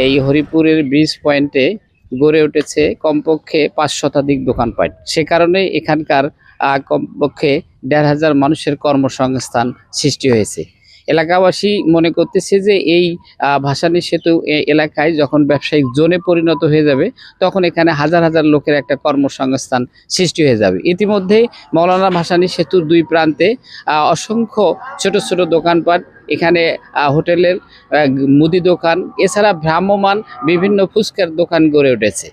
এই হরিপুরের ব্রিজ পয়েন্টে গড়ে উঠেছে কমপক্ষে ৫ শতাধিক দোকানপাট। সে কারণে এখানকার কমপক্ষে ১,৫০০ মানুষের কর্মসংস্থান সৃষ্টি হয়েছে। এলাকাবাসী মনে করতেছে যে এই ভাসানী সেতু এলাকায় যখন ব্যবসায়িক জোনে পরিণত হয়ে যাবে, তখন এখানে হাজার হাজার লোকের একটা কর্মসংস্থান সৃষ্টি হয়ে যাবে। ইতিমধ্যে মৌলানা ভাসানী সেতুর দুই প্রান্তে অসংখ্য ছোট ছোট দোকানপাট, এখানে হোটেলের মুদি দোকান, এছাড়া ভ্রাম্যমান বিভিন্ন ফুচকার দোকান গড়ে উঠেছে।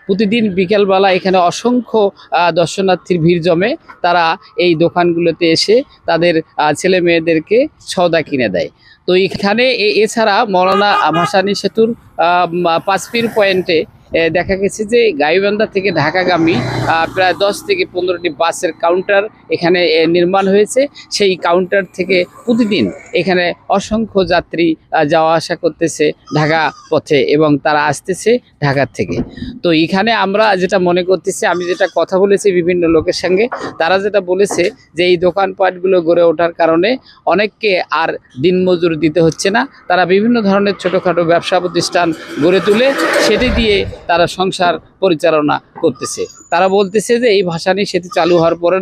প্রতিদিন বিকেলবেলা এখানে অসংখ্য দর্শনার্থীর ভিড় জমে। তারা এই দোকানগুলোতে এসে তাদের ছেলে মেয়েদেরকে সওদা কিনে দেয়। তো এখানে এছাড়া মৌলানা ভাসানী সেতুর ৫ পীর পয়েন্টে দেখা গেছে যে গাইবান্ধা থেকে ঢাকাগামী প্রায় ১০ থেকে ১৫টি বাসের কাউন্টার এখানে নির্মাণ হয়েছে। সেই কাউন্টার থেকে প্রতিদিন এখানে অসংখ্য যাত্রী যাওয়া আসা করতেছে ঢাকা পথে, এবং তারা আসতেছে ঢাকার থেকে। তো এখানে আমরা যেটা মনে করতেছি, আমি যেটা কথা বলেছি বিভিন্ন লোকের সঙ্গে, তারা যেটা বলেছে যে এই দোকানপাটগুলো গড়ে ওঠার কারণে অনেককে আর দিনমজুর দিতে হচ্ছে না। তারা বিভিন্ন ধরনের ছোটোখাটো ব্যবসা প্রতিষ্ঠান গড়ে তুলে সেটি দিয়ে তারা সংসার পরিচালনা করতেছে। তারা বলতেছে যে এই ভাসানী সেতু চালু হওয়ার পরে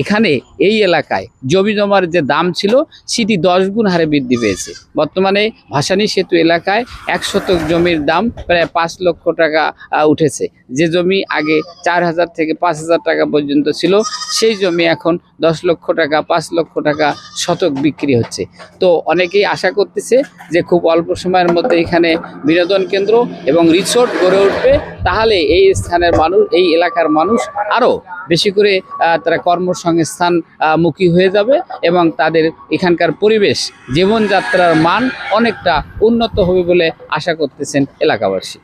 এখানে এই এলাকায় জমি জমার যে দাম ছিল সেটি ১০ গুণ হারে বৃদ্ধি পেয়েছে। বর্তমানে ভাসানী সেতু এলাকায় ১ শতক জমির দাম প্রায় ৫ লক্ষ টাকা উঠেছে। যে জমি আগে ৪,০০০ থেকে ৫,০০০ টাকা পর্যন্ত ছিল, সেই জমি এখন ১০ লক্ষ টাকা, ৫ লক্ষ টাকা শতক বিক্রি হচ্ছে। তো অনেকেই আশা করতেছে যে খুব অল্প সময়ের মধ্যে এখানে বিনোদন কেন্দ্র এবং রিসোর্ট গড়ে উঠবে। তাহলে এই স্থানের মানুষ, এই এলাকার মানুষ আরও বেশি করে তারা কর্মসংস্থান মুখী হয়ে যাবে, এবং তাদের এখানকার পরিবেশ, জীবনযাত্রার মান অনেকটা উন্নত হবে বলে আশা করতেছেন এলাকাবাসী।